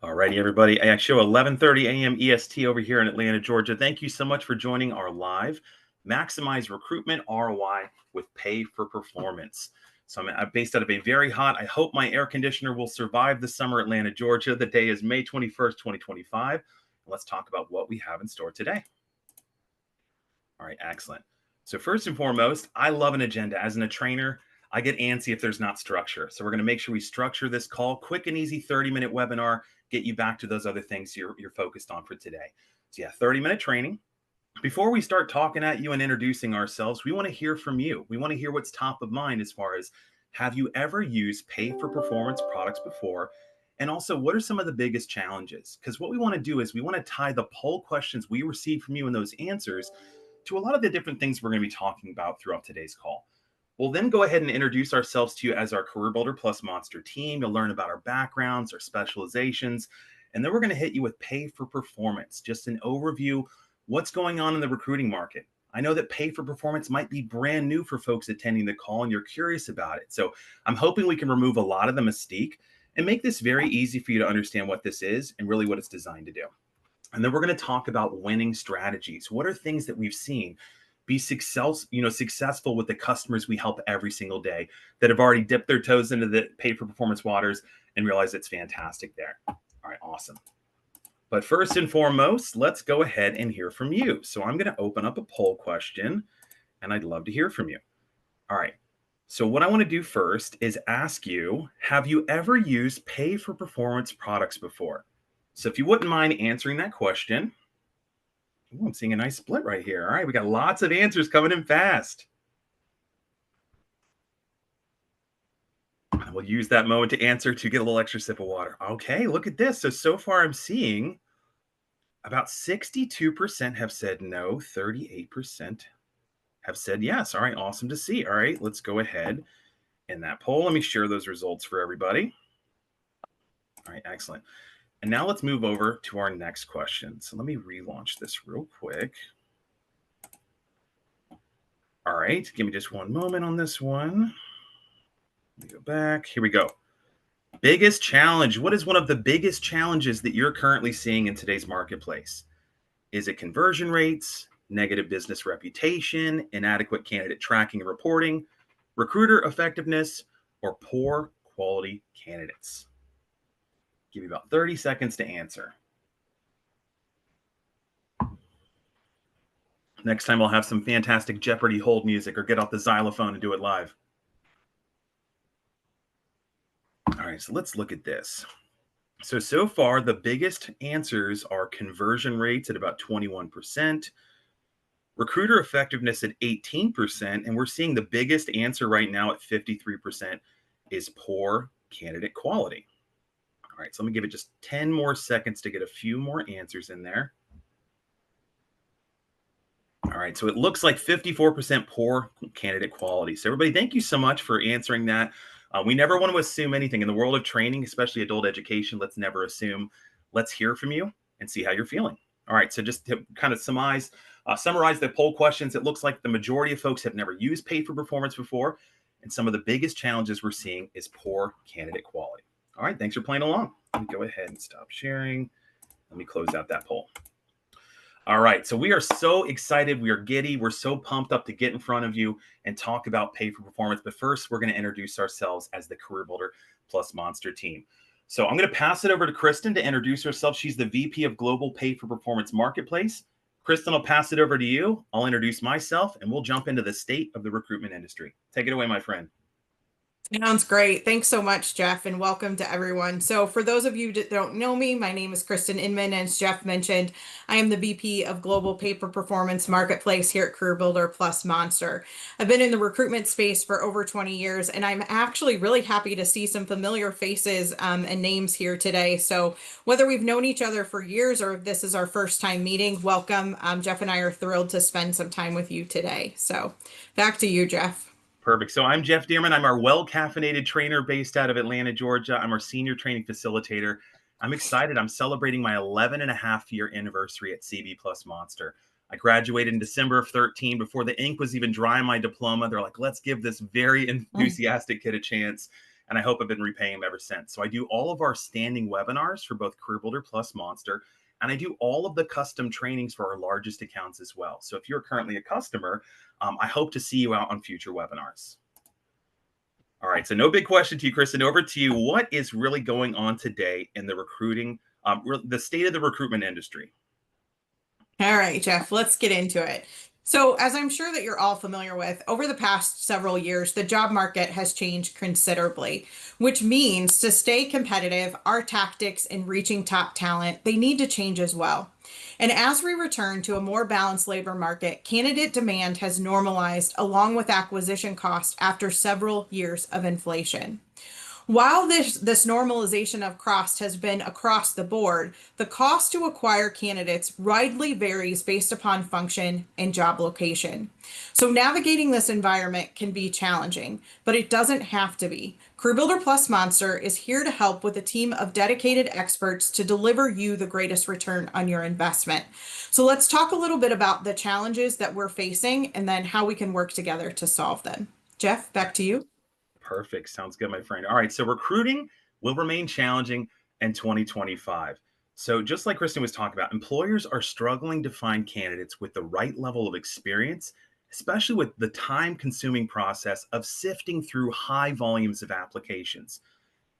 Alrighty, everybody. I show 11:30 a.m. EST over here in Atlanta, Georgia. Thank you so much for joining our live Maximize Recruitment ROI with Pay for Performance. So I'm based out of a very hot, I hope my air conditioner will survive the summer, Atlanta, Georgia. The day is May 21st, 2025. Let's talk about what we have in store today. All right, excellent. So first and foremost, I love an agenda. As a trainer, I get antsy if there's not structure. So we're going to make sure we structure this call, quick and easy 30-minute webinar, get you back to those other things you're focused on for today. So yeah, 30-minute training. Before we start talking at you and introducing ourselves, we want to hear from you. We want to hear what's top of mind as far as, have you ever used pay for performance products before? And also, what are some of the biggest challenges? Because what we want to do is we want to tie the poll questions we receive from you and those answers to a lot of the different things we're going to be talking about throughout today's call. We'll then go ahead and introduce ourselves to you as our Career Builder Plus Monster team. You'll learn about our backgrounds, our specializations, and then we're going to hit you with pay for performance, just an overview, what's going on in the recruiting market. I know that pay for performance might be brand new for folks attending the call and you're curious about it. So I'm hoping we can remove a lot of the mystique and make this very easy for you to understand what this is and really what it's designed to do. And then we're going to talk about winning strategies. What are things that we've seen be successful with the customers we help every single day that have already dipped their toes into the pay for performance waters and realize it's fantastic there. All right, awesome. But first and foremost, let's go ahead and hear from you. So I'm going to open up a poll question and I'd love to hear from you. All right. So what I want to do first is ask you, have you ever used pay for performance products before? So if you wouldn't mind answering that question. Ooh, I'm seeing a nice split right here. All right, we got lots of answers coming in fast. We'll use that moment to answer to get a little extra sip of water. Okay, look at this. So far I'm seeing about 62% have said no, 38% have said yes. All right, awesome to see. All right, let's go ahead in that poll. Let me share those results for everybody. All right, excellent. And now let's move over to our next question. So let me relaunch this real quick. All right, give me just one moment on this one. Let me go back. Here we go. Biggest challenge. What is one of the biggest challenges that you're currently seeing in today's marketplace? Is it conversion rates, negative business reputation, inadequate candidate tracking and reporting, recruiter effectiveness, or poor quality candidates? Give you about 30 seconds to answer. Next time I'll have some fantastic Jeopardy hold music or get off the xylophone and do it live. All right, so let's look at this. So far, the biggest answers are conversion rates at about 21%, recruiter effectiveness at 18%, and we're seeing the biggest answer right now at 53% is poor candidate quality. All right, so let me give it just 10 more seconds to get a few more answers in there. All right, so it looks like 54% poor candidate quality. So everybody, thank you so much for answering that. We never want to assume anything in the world of training, especially adult education. Let's never assume. Let's hear from you and see how you're feeling. All right, so just to kind of summarize the poll questions, it looks like the majority of folks have never used pay for performance before, and some of the biggest challenges we're seeing is poor candidate quality. All right, thanks for playing along. Let me go ahead and stop sharing. Let me close out that poll. All right, so we are so excited. We are giddy. We're so pumped up to get in front of you and talk about pay for performance. But first, we're going to introduce ourselves as the Career Builder Plus Monster team. So I'm going to pass it over to Kristen to introduce herself. She's the VP of Global Pay for Performance Marketplace. Kristen, I'll pass it over to you. I'll introduce myself, and we'll jump into the state of the recruitment industry. Take it away, my friend. Sounds great. Thanks so much, Jeff, and welcome to everyone. So for those of you that don't know me, my name is Kristen Inman, and as Jeff mentioned, I am the VP of Global Pay for Performance Marketplace here at Career Builder Plus Monster. I've been in the recruitment space for over 20 years, and I'm actually really happy to see some familiar faces and names here today. So whether we've known each other for years or if this is our first time meeting, welcome. Jeff and I are thrilled to spend some time with you today. So back to you, Jeff. Perfect. So I'm Jeff Dearman. I'm our well-caffeinated trainer based out of Atlanta, Georgia. I'm our senior training facilitator. I'm excited. I'm celebrating my 11-and-a-half-year anniversary at CB Plus Monster. I graduated in December of 13 before the ink was even dry on my diploma. They're like, let's give this very enthusiastic kid a chance. and I hope I've been repaying them ever since. So I do all of our standing webinars for both Career Builder plus Monster, and I do all of the custom trainings for our largest accounts as well. So if you're currently a customer, I hope to see you out on future webinars. All right, so no big question to you, Kristen. Over to you. What is really going on today in the recruiting, the state of the recruitment industry? All right, Jeff, let's get into it. So, as I'm sure that you're all familiar with, over the past several years, the job market has changed considerably, which means to stay competitive, our tactics in reaching top talent, they need to change as well. And as we return to a more balanced labor market, candidate demand has normalized along with acquisition costs after several years of inflation. While this normalization of cost has been across the board, the cost to acquire candidates widely varies based upon function and job location. So navigating this environment can be challenging, but it doesn't have to be. CrewBuilder Plus Monster is here to help with a team of dedicated experts to deliver you the greatest return on your investment. So let's talk a little bit about the challenges that we're facing and then how we can work together to solve them. Jeff, back to you. Perfect. Sounds good, my friend. All right. So recruiting will remain challenging in 2025. So just like Kristen was talking about, employers are struggling to find candidates with the right level of experience, especially with the time-consuming process of sifting through high volumes of applications,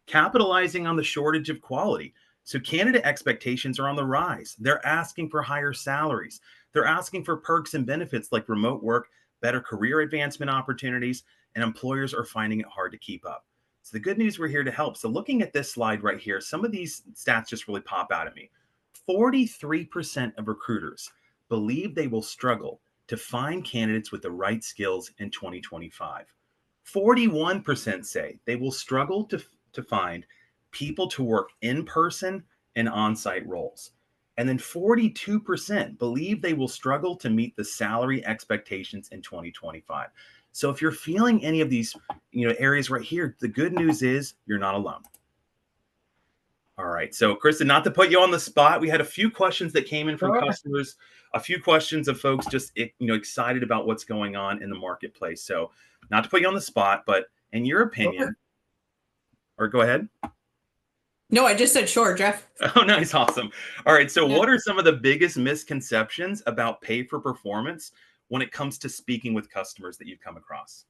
capitalizing on the shortage of quality. So candidate expectations are on the rise. They're asking for higher salaries. They're asking for perks and benefits like remote work, better career advancement opportunities, and employers are finding it hard to keep up. So the good news, we're here to help. So looking at this slide right here, some of these stats just really pop out at me. 43% of recruiters believe they will struggle to find candidates with the right skills in 2025. 41% say they will struggle to find people to work in person and on-site roles. And then 42% believe they will struggle to meet the salary expectations in 2025. So if you're feeling any of these, areas right here, the good news is you're not alone. All right. So Kristen, not to put you on the spot, we had a few questions that came in from customers, a few questions of folks just, excited about what's going on in the marketplace. So not to put you on the spot, but in your opinion, or go ahead. No, I just said sure, Jeff. Oh, nice. Awesome. All right. So what are some of the biggest misconceptions about pay for performance when it comes to speaking with customers that you've come across?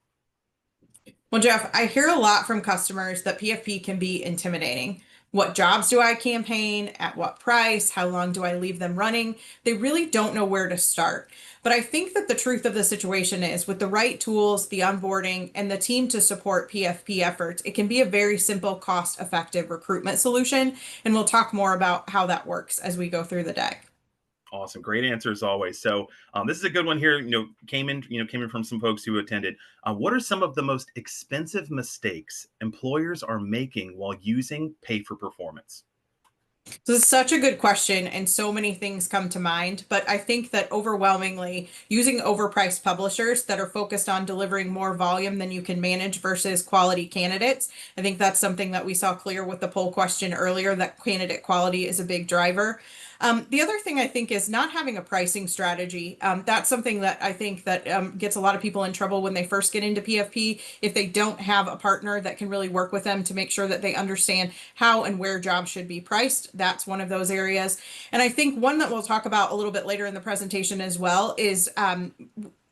Well, Jeff, I hear a lot from customers that PFP can be intimidating. What jobs do I campaign? At what price? How long do I leave them running? They really don't know where to start. But I think that the truth of the situation is with the right tools, the onboarding, and the team to support PFP efforts, it can be a very simple, cost-effective recruitment solution. And we'll talk more about how that works as we go through the day. Awesome. Great answer as always. So this is a good one here. Came in from some folks who attended. What are some of the most expensive mistakes employers are making while using pay for performance? This is such a good question, and so many things come to mind. But I think that overwhelmingly, using overpriced publishers that are focused on delivering more volume than you can manage versus quality candidates, I think that's something that we saw clear with the poll question earlier, that candidate quality is a big driver. The other thing I think is not having a pricing strategy. That's something that I think that gets a lot of people in trouble when they first get into PFP. If they don't have a partner that can really work with them to make sure that they understand how and where jobs should be priced, that's one of those areas. And I think one that we'll talk about a little bit later in the presentation as well is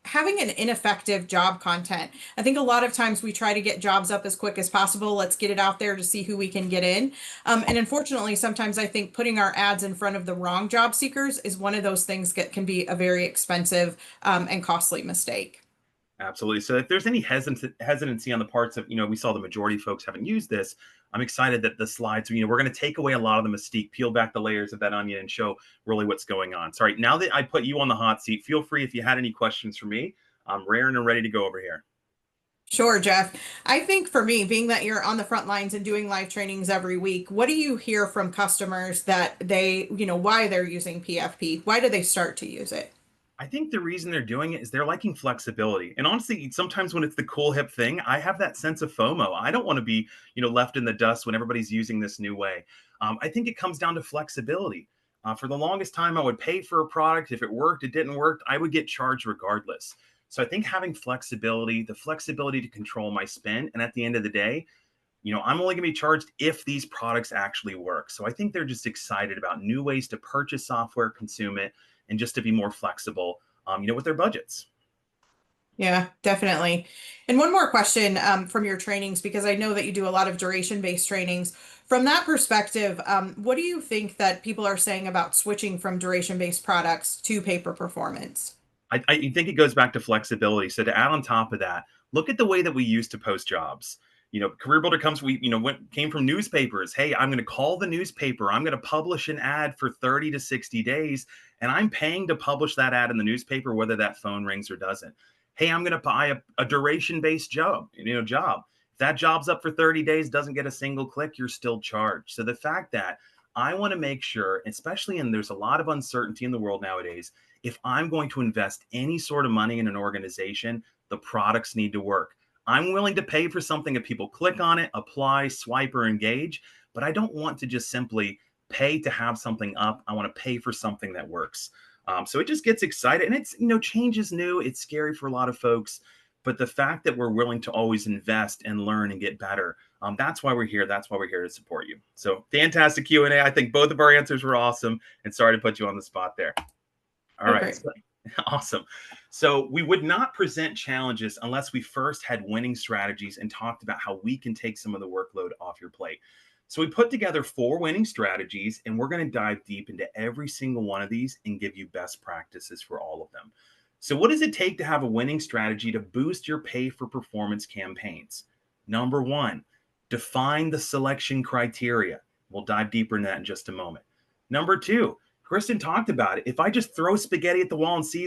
having an ineffective job content. I think a lot of times we try to get jobs up as quick as possible. Let's get it out there to see who we can get in. And unfortunately, sometimes I think putting our ads in front of the wrong job seekers is one of those things that can be a very expensive and costly mistake. Absolutely. So if there's any hesitancy on the parts of, we saw the majority of folks haven't used this. I'm excited that the slides, we're going to take away a lot of the mystique, peel back the layers of that onion and show really what's going on. Sorry, now that I put you on the hot seat, feel free if you had any questions for me. I'm raring and ready to go over here. Sure, Jeff. I think for me, being that you're on the front lines and doing live trainings every week, what do you hear from customers that they, why they're using PFP? Why do they start to use it? I think the reason they're doing it is they're liking flexibility. And honestly, sometimes when it's the cool hip thing, I have that sense of FOMO. I don't want to be, left in the dust when everybody's using this new way. I think it comes down to flexibility. For the longest time, I would pay for a product. If it worked, it didn't work, I would get charged regardless. So I think having flexibility, the flexibility to control my spend, and at the end of the day, I'm only going to be charged if these products actually work. So I think they're just excited about new ways to purchase software, consume it, and just to be more flexible, with their budgets. Yeah, definitely. And one more question from your trainings, because I know that you do a lot of duration-based trainings. From that perspective, what do you think that people are saying about switching from duration-based products to pay per performance? I think it goes back to flexibility. So to add on top of that, look at the way that we used to post jobs. Career Builder came from newspapers. Hey, I'm going to call the newspaper. I'm going to publish an ad for 30 to 60 days, and I'm paying to publish that ad in the newspaper, whether that phone rings or doesn't. Hey, I'm going to buy a duration-based job. If that job's up for 30 days, doesn't get a single click, you're still charged. So the fact that I want to make sure, especially in there's a lot of uncertainty in the world nowadays, if I'm going to invest any sort of money in an organization, the products need to work. I'm willing to pay for something if people click on it, apply, swipe, or engage, but I don't want to just simply pay to have something up. I want to pay for something that works. So it just gets excited, and change is new. It's scary for a lot of folks, but the fact that we're willing to always invest and learn and get better, that's why we're here. That's why we're here to support you. So fantastic Q&A. I think both of our answers were awesome, and sorry to put you on the spot there. All Oh, right. great. Awesome. So we would not present challenges unless we first had winning strategies and talked about how we can take some of the workload off your plate. So we put together 4 winning strategies, and we're going to dive deep into every single one of these and give you best practices for all of them. So what does it take to have a winning strategy to boost your pay for performance campaigns? Number 1, define the selection criteria. We'll dive deeper into that in just a moment. Number 2, Kristen talked about it. If I just throw spaghetti at the wall and see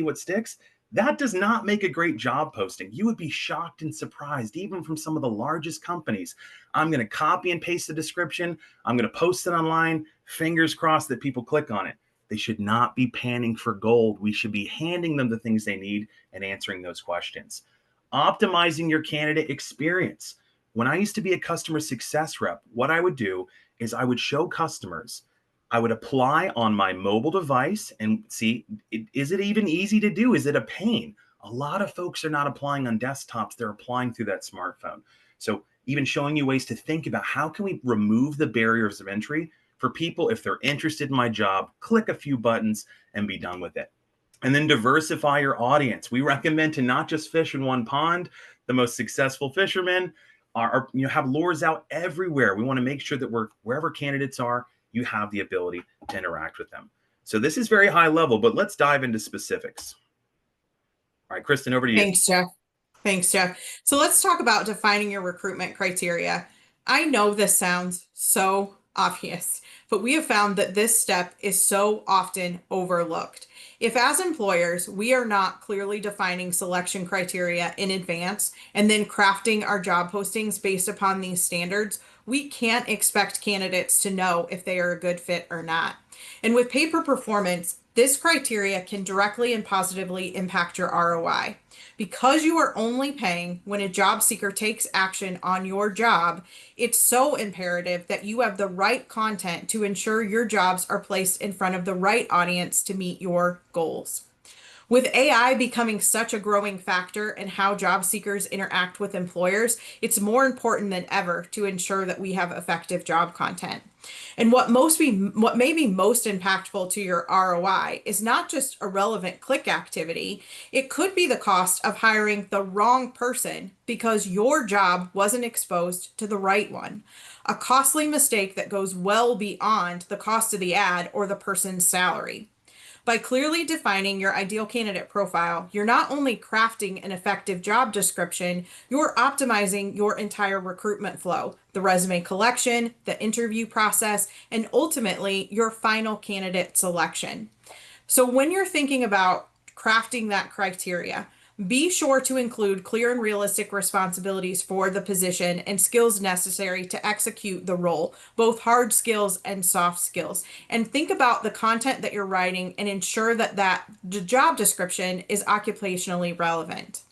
what sticks, that does not make a great job posting. You would be shocked and surprised, even from some of the largest companies. I'm going to copy and paste the description. I'm going to post it online. Fingers crossed that people click on it. They should not be panning for gold. We should be handing them the things they need and answering those questions. Optimizing your candidate experience. When I used to be a customer success rep, what I would do is I would show customers, I would apply on my mobile device and see, is it even easy to do? Is it a pain? A lot of folks are not applying on desktops. They're applying through that smartphone. So even showing you ways to think about how can we remove the barriers of entry for people. If they're interested in my job, click a few buttons and be done with it. And then diversify your audience. We recommend to not just fish in one pond. The most successful fishermen have lures out everywhere. We want to make sure that wherever candidates are, you have the ability to interact with them. So this is very high level, but let's dive into specifics. All right, Kristen, over to you. Thanks, Jeff. Thanks, Jeff. So let's talk about defining your recruitment criteria. I know this sounds so obvious, but we have found that this step is so often overlooked. If, as employers, we are not clearly defining selection criteria in advance and then crafting our job postings based upon these standards, we can't expect candidates to know if they are a good fit or not. And with pay per performance, this criteria can directly and positively impact your ROI. Because you are only paying when a job seeker takes action on your job, it's so imperative that you have the right content to ensure your jobs are placed in front of the right audience to meet your goals. With AI becoming such a growing factor in how job seekers interact with employers, it's more important than ever to ensure that we have effective job content. And what may be most impactful to your ROI is not just a relevant click activity. It could be the cost of hiring the wrong person because your job wasn't exposed to the right one. A costly mistake that goes well beyond the cost of the ad or the person's salary. By clearly defining your ideal candidate profile, you're not only crafting an effective job description, you're optimizing your entire recruitment flow, the resume collection, the interview process, and ultimately your final candidate selection. So when you're thinking about crafting that criteria, be sure to include clear and realistic responsibilities for the position and skills necessary to execute the role, both hard skills and soft skills. And think about the content that you're writing and ensure that the job description is occupationally relevant.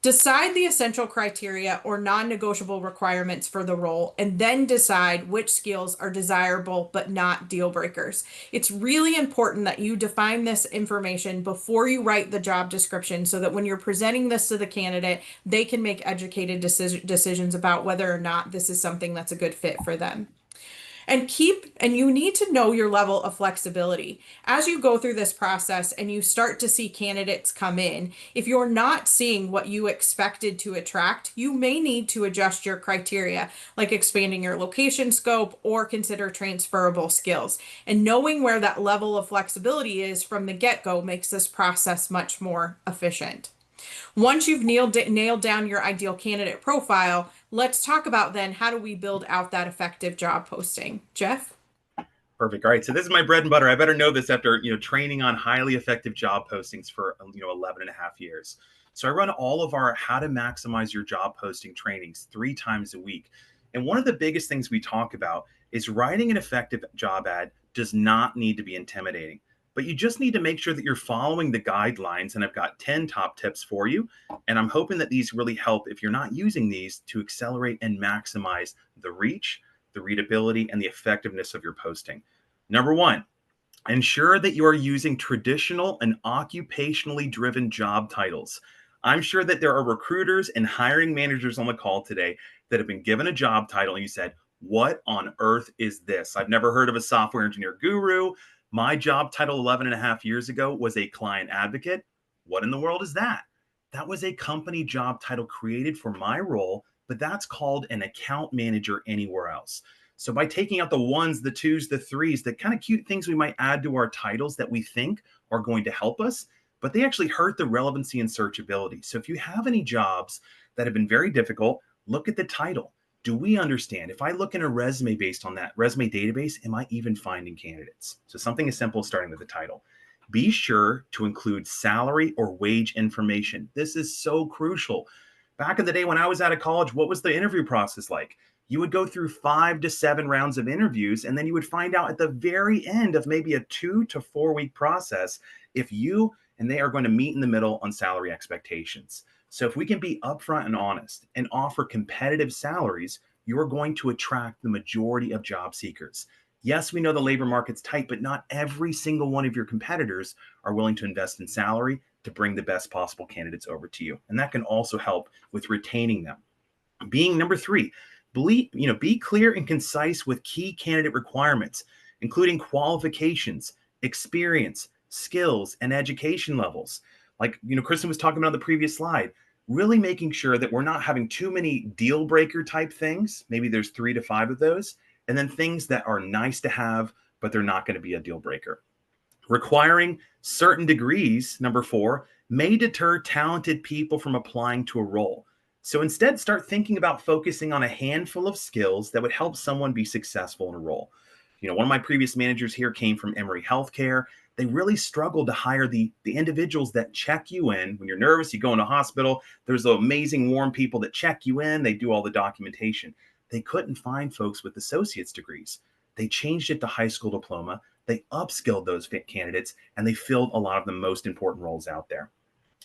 Decide the essential criteria or non-negotiable requirements for the role, and then decide which skills are desirable but not deal breakers. It's really important that you define this information before you write the job description so that when you're presenting this to the candidate, they can make educated decisions about whether or not this is something that's a good fit for them. And you need to know your level of flexibility. As you go through this process and you start to see candidates come in, if you're not seeing what you expected to attract, you may need to adjust your criteria, like expanding your location scope or consider transferable skills. And knowing where that level of flexibility is from the get-go makes this process much more efficient. Once you've nailed down your ideal candidate profile, let's talk about then how do we build out that effective job posting. Jeff? Perfect. All right. So this is my bread and butter. I better know this after, training on highly effective job postings for, 11 and a half years. So I run all of our how to maximize your job posting trainings 3 times a week. And one of the biggest things we talk about is writing an effective job ad does not need to be intimidating, but you just need to make sure that you're following the guidelines. And I've got 10 top tips for you. And I'm hoping that these really help, if you're not using these, to accelerate and maximize the reach, the readability, and the effectiveness of your posting. Number 1, ensure that you are using traditional and occupationally driven job titles. I'm sure that there are recruiters and hiring managers on the call today that have been given a job title and you said, what on earth is this? I've never heard of a software engineer guru. My job title 11 and a half years ago was a client advocate. What in the world is that? That was a company job title created for my role, but that's called an account manager anywhere else. So by taking out the 1s, the 2s, the 3s, the kind of cute things we might add to our titles that we think are going to help us, but they actually hurt the relevancy and searchability. So if you have any jobs that have been very difficult, look at the title. Do we understand? If I look in a resume based on that resume database, am I even finding candidates? So something as simple as starting with the title. Be sure to include salary or wage information. This is so crucial. Back in the day when I was out of college, what was the interview process like? You would go through 5 to 7 rounds of interviews, and then you would find out at the very end of maybe a 2 to 4 week process if you and they are going to meet in the middle on salary expectations. So if we can be upfront and honest and offer competitive salaries, you're going to attract the majority of job seekers. Yes, we know the labor market's tight, but not every single one of your competitors are willing to invest in salary to bring the best possible candidates over to you. And that can also help with retaining them. Being number 3, be clear and concise with key candidate requirements, including qualifications, experience, skills, and education levels. Like, Kristen was talking about on the previous slide, really making sure that we're not having too many deal breaker type things. Maybe there's 3 to 5 of those, and then things that are nice to have, but they're not going to be a deal breaker. Requiring certain degrees, number 4, may deter talented people from applying to a role. So instead, start thinking about focusing on a handful of skills that would help someone be successful in a role. One of my previous managers here came from Emory Healthcare. They really struggled to hire the individuals that check you in. When you're nervous, you go into a hospital. There's the amazing warm people that check you in. They do all the documentation. They couldn't find folks with associate's degrees. They changed it to high school diploma. They upskilled those candidates, and they filled a lot of the most important roles out there.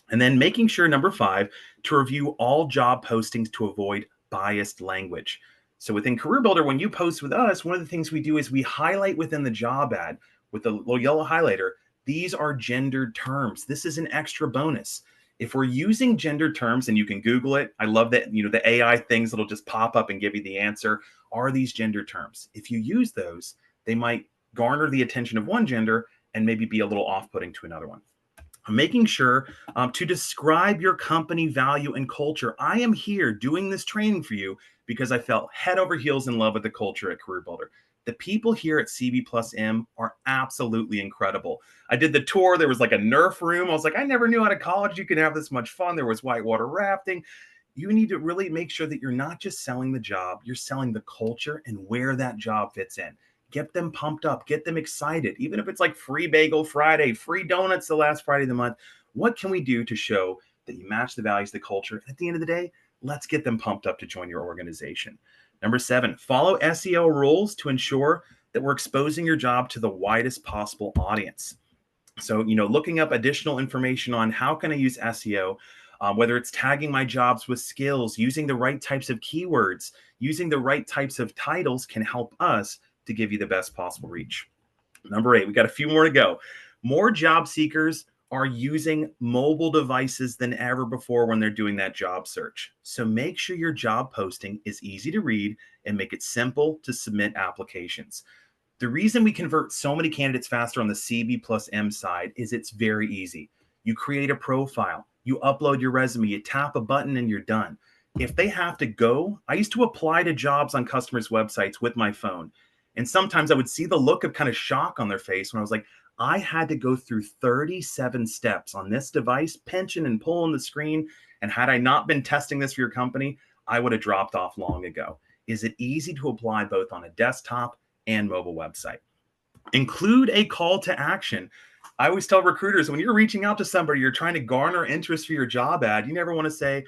And then making sure, number 5, to review all job postings to avoid biased language. So within Career Builder, when you post with us, one of the things we do is we highlight within the job ad with the little yellow highlighter, these are gendered terms. This is an extra bonus. If we're using gendered terms, and you can Google it, I love that, the AI things that'll just pop up and give you the answer. Are these gendered terms? If you use those, they might garner the attention of one gender and maybe be a little off-putting to another one. Making sure to describe your company value and culture. I am here doing this training for you because I felt head over heels in love with the culture at Career Builder. The people here at CB Plus M are absolutely incredible. I did the tour. There was like a Nerf room. I was like, I never knew out of college you could have this much fun. There was whitewater rafting. You need to really make sure that you're not just selling the job, you're selling the culture and where that job fits in. Get them pumped up, get them excited. Even if it's like free bagel Friday, free donuts the last Friday of the month, what can we do to show that you match the values, the culture? And at the end of the day, let's get them pumped up to join your organization. Number 7, follow SEO rules to ensure that we're exposing your job to the widest possible audience. So, looking up additional information on how can I use SEO, whether it's tagging my jobs with skills, using the right types of keywords, using the right types of titles can help us to give you the best possible reach. Number 8, we got a few more to go. More job seekers are using mobile devices than ever before when they're doing that job search. So make sure your job posting is easy to read and make it simple to submit applications. The reason we convert so many candidates faster on the CB plus M side is it's very easy. You create a profile, you upload your resume, you tap a button and you're done. If they have to go, I used to apply to jobs on customers' websites with my phone. And sometimes I would see the look of kind of shock on their face when I was like, I had to go through 37 steps on this device, pinching and pulling the screen. And had I not been testing this for your company, I would have dropped off long ago. Is it easy to apply both on a desktop and mobile website? Include a call to action. I always tell recruiters, when you're reaching out to somebody, you're trying to garner interest for your job ad, you never want to say,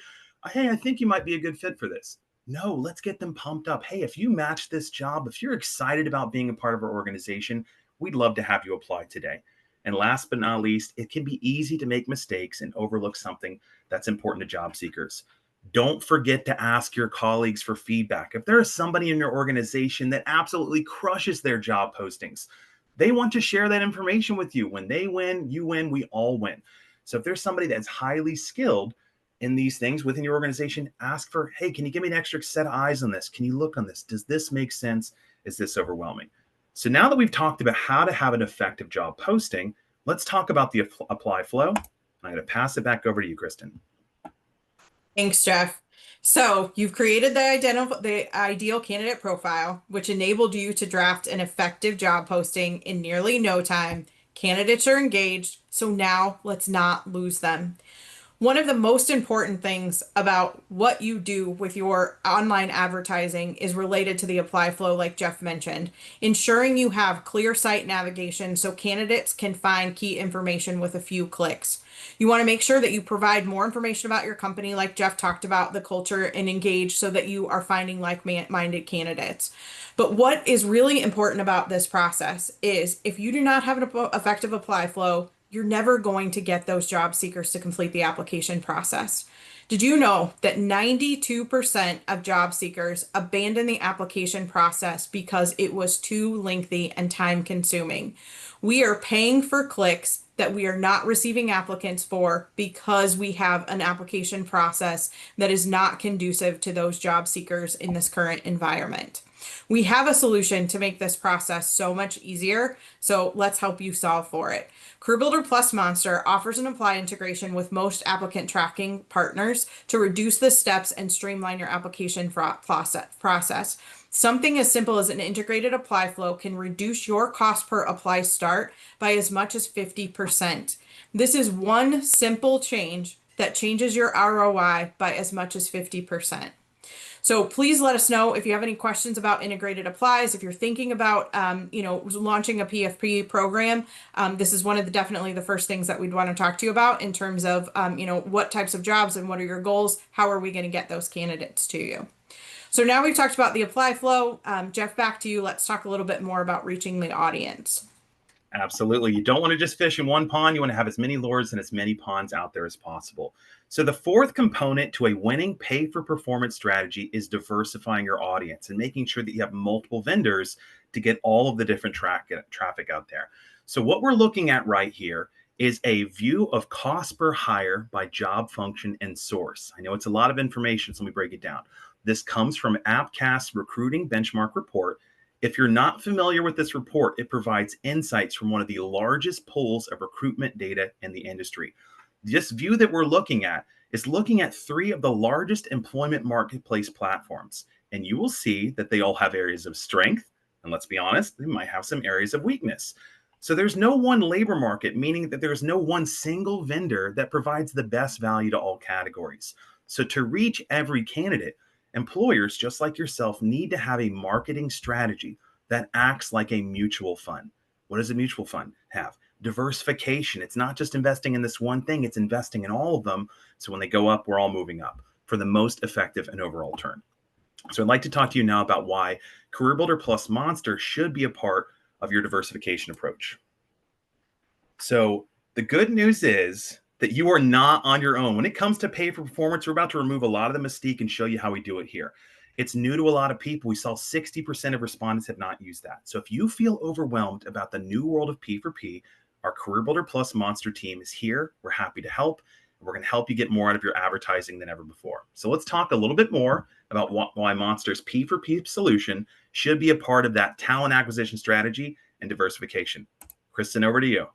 hey, I think you might be a good fit for this. No, let's get them pumped up. Hey, if you match this job, if you're excited about being a part of our organization, we'd love to have you apply today. And last but not least, it can be easy to make mistakes and overlook something that's important to job seekers. Don't forget to ask your colleagues for feedback. If there is somebody in your organization that absolutely crushes their job postings, they want to share that information with you. When they win, you win, we all win. So if there's somebody that's highly skilled in these things within your organization, ask for, hey, can you give me an extra set of eyes on this? Can you look on this? Does this make sense? Is this overwhelming? So now that we've talked about how to have an effective job posting, let's talk about the apply flow. I'm going to pass it back over to you, Kristen. Thanks, Jeff. So you've created the ideal candidate profile, which enabled you to draft an effective job posting in nearly no time. Candidates are engaged, so now let's not lose them. One of the most important things about what you do with your online advertising is related to the apply flow, like Jeff mentioned, ensuring you have clear site navigation so candidates can find key information with a few clicks. You want to make sure that you provide more information about your company, like Jeff talked about, the culture, and engage so that you are finding like-minded candidates. But what is really important about this process is if you do not have an effective apply flow, you're never going to get those job seekers to complete the application process. Did you know that 92% of job seekers abandon the application process because it was too lengthy and time consuming? We are paying for clicks that we are not receiving applicants for because we have an application process that is not conducive to those job seekers in this current environment. We have a solution to make this process so much easier, so let's help you solve for it. CareerBuilder Plus Monster offers an apply integration with most applicant tracking partners to reduce the steps and streamline your application process. Something as simple as an integrated apply flow can reduce your cost per apply start by as much as 50%. This is one simple change that changes your ROI by as much as 50%. So please let us know if you have any questions about integrated applies. If you're thinking about, launching a PFP program, this is one of definitely the first things that we'd want to talk to you about in terms of, what types of jobs and what are your goals? How are we going to get those candidates to you? So now we've talked about the apply flow. Jeff, back to you. Let's talk a little bit more about reaching the audience. Absolutely. You don't want to just fish in one pond. You want to have as many lures and as many ponds out there as possible. So the fourth component to a winning pay for performance strategy is diversifying your audience and making sure that you have multiple vendors to get all of the different traffic out there. So what we're looking at right here is a view of cost per hire by job function and source. I know it's a lot of information, so let me break it down. This comes from Appcast's Recruiting Benchmark Report. If you're not familiar with this report, it provides insights from one of the largest pools of recruitment data in the industry. This view that we're looking at is looking at 3 of the largest employment marketplace platforms, and you will see that they all have areas of strength, and let's be honest, they might have some areas of weakness. So there's no one labor market, meaning that there's no one single vendor that provides the best value to all categories. So to reach every candidate, employers, just like yourself, need to have a marketing strategy that acts like a mutual fund. What does a mutual fund have? Diversification. It's not just investing in this one thing, it's investing in all of them. So when they go up, we're all moving up for the most effective and overall turn. So I'd like to talk to you now about why CareerBuilder Plus Monster should be a part of your diversification approach. So the good news is that you are not on your own. When it comes to pay for performance, we're about to remove a lot of the mystique and show you how we do it here. It's new to a lot of people. We saw 60% of respondents have not used that. So if you feel overwhelmed about the new world of P4P, our Career Builder Plus Monster team is here. We're happy to help. We're going to help you get more out of your advertising than ever before. So let's talk a little bit more about why Monster's P4P solution should be a part of that talent acquisition strategy and diversification. Kristen, over to you.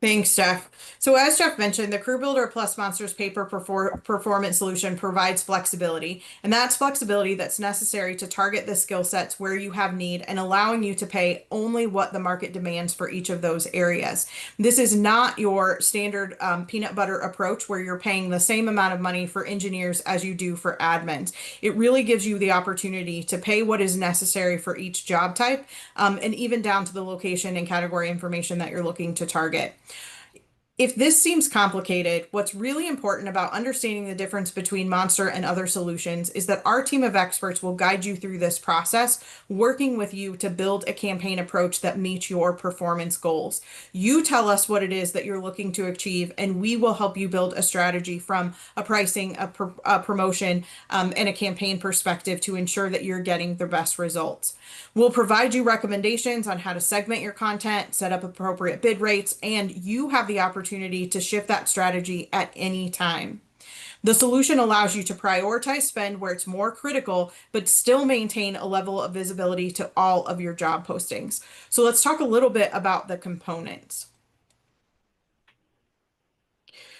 Thanks, Jeff. So as Jeff mentioned, the Career Builder Plus Monsters Paper Performance Solution provides flexibility, and that's flexibility that's necessary to target the skill sets where you have need and allowing you to pay only what the market demands for each of those areas. This is not your standard peanut butter approach where you're paying the same amount of money for engineers as you do for admins. It really gives you the opportunity to pay what is necessary for each job type, and even down to the location and category information that you're looking to target. If this seems complicated, what's really important about understanding the difference between Monster and other solutions is that our team of experts will guide you through this process, working with you to build a campaign approach that meets your performance goals. You tell us what it is that you're looking to achieve, and we will help you build a strategy from a pricing, a promotion, and a campaign perspective to ensure that you're getting the best results. We'll provide you recommendations on how to segment your content, set up appropriate bid rates, and you have the opportunity to shift that strategy at any time. The solution allows you to prioritize spend where it's more critical, but still maintain a level of visibility to all of your job postings. So let's talk a little bit about the components.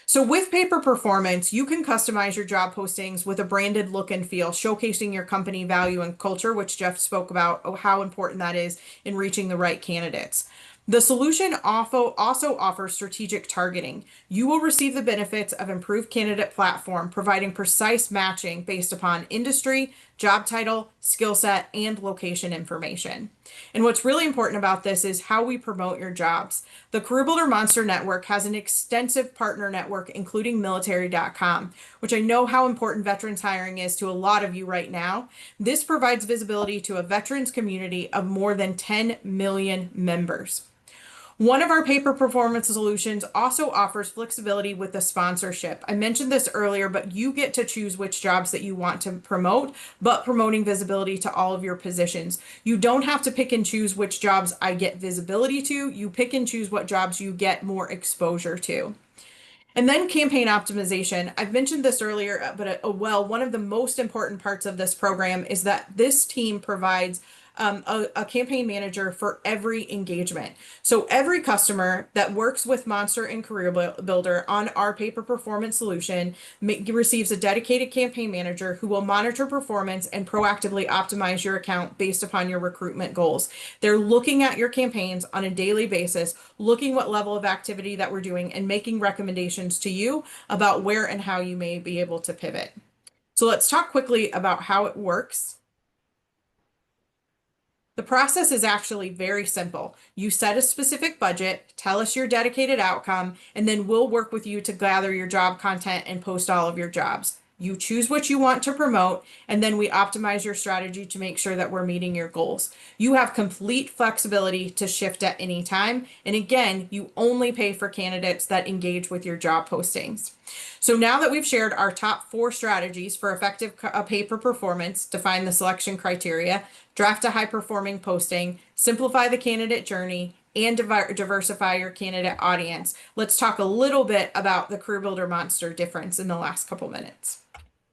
So with Paper Performance, you can customize your job postings with a branded look and feel, showcasing your company value and culture, which Jeff spoke about, how important that is in reaching the right candidates. The solution also offers strategic targeting. You will receive the benefits of improved candidate platform, providing precise matching based upon industry, job title, skill set, and location information. And what's really important about this is how we promote your jobs. The Career Builder Monster Network has an extensive partner network, including military.com, which I know how important veterans hiring is to a lot of you right now. This provides visibility to a veterans community of more than 10 million members. One of our paper performance solutions also offers flexibility with the sponsorship. I mentioned this earlier, but you get to choose which jobs that you want to promote, but promoting visibility to all of your positions. You don't have to pick and choose which jobs I get visibility to. You pick and choose what jobs you get more exposure to. And then campaign optimization. I've mentioned this earlier, but one of the most important parts of this program is that this team provides a campaign manager for every engagement. So every customer that works with Monster and Career Builder on our paper performance solution receives a dedicated campaign manager who will monitor performance and proactively optimize your account based upon your recruitment goals. They're looking at your campaigns on a daily basis, looking what level of activity that we're doing and making recommendations to you about where and how you may be able to pivot. So let's talk quickly about how it works. The process is actually very simple. You set a specific budget, tell us your dedicated outcome, and then we'll work with you to gather your job content and post all of your jobs. You choose what you want to promote, and then we optimize your strategy to make sure that we're meeting your goals. You have complete flexibility to shift at any time. And again, you only pay for candidates that engage with your job postings. So now that we've shared our top 4 strategies for effective paper performance, define the selection criteria, draft a high-performing posting, simplify the candidate journey, and diversify your candidate audience, let's talk a little bit about the Career Builder Monster difference in the last couple minutes.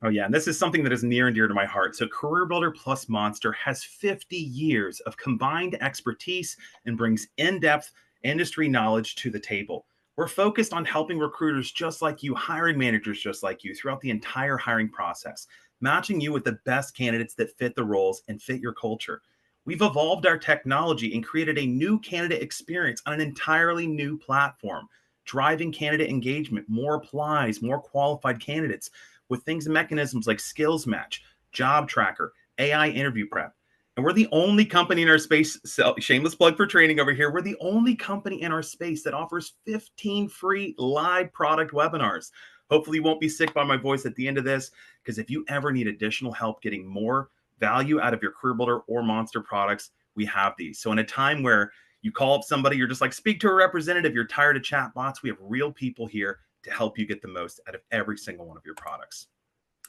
Oh, yeah. And this is something that is near and dear to my heart. So Career Builder Plus Monster has 50 years of combined expertise and brings in-depth industry knowledge to the table. We're focused on helping recruiters just like you, hiring managers just like you, throughout the entire hiring process, matching you with the best candidates that fit the roles and fit your culture. We've evolved our technology and created a new candidate experience on an entirely new platform, driving candidate engagement, more applies, more qualified candidates, with things and mechanisms like skills match, job tracker, AI interview prep. And we're the only company in our space, so shameless plug for training over here, we're the only company in our space that offers 15 free live product webinars. Hopefully you won't be sick by my voice at the end of this, because if you ever need additional help getting more value out of your Career Builder or Monster products, we have these. So in a time where you call up somebody, you're just like, speak to a representative, you're tired of chat bots, we have real people here to help you get the most out of every single one of your products.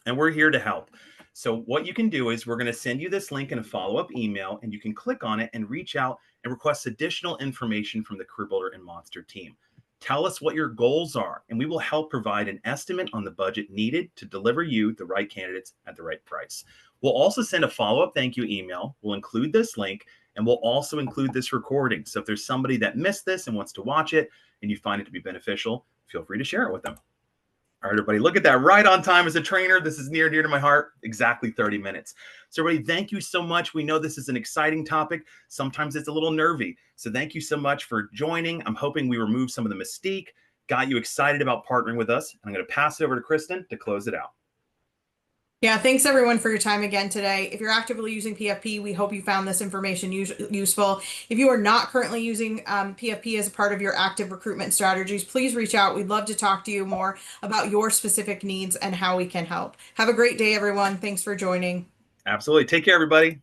And we're here to help. So what you can do is we're going to send you this link in a follow-up email, and you can click on it and reach out and request additional information from the Career Builder and Monster team. Tell us what your goals are, and we will help provide an estimate on the budget needed to deliver you the right candidates at the right price. We'll also send a follow-up thank you email. We'll include this link, and we'll also include this recording. So if there's somebody that missed this and wants to watch it and you find it to be beneficial, feel free to share it with them. All right, everybody, look at that. Right on time as a trainer. This is near and dear to my heart. Exactly 30 minutes. So everybody, thank you so much. We know this is an exciting topic. Sometimes it's a little nervy. So thank you so much for joining. I'm hoping we removed some of the mystique, got you excited about partnering with us. I'm going to pass it over to Kristen to close it out. Yeah, thanks everyone for your time again today. If you're actively using PFP, we hope you found this information useful. If you are not currently using PFP as a part of your active recruitment strategies, please reach out. We'd love to talk to you more about your specific needs and how we can help. Have a great day, everyone. Thanks for joining. Absolutely. Take care, everybody.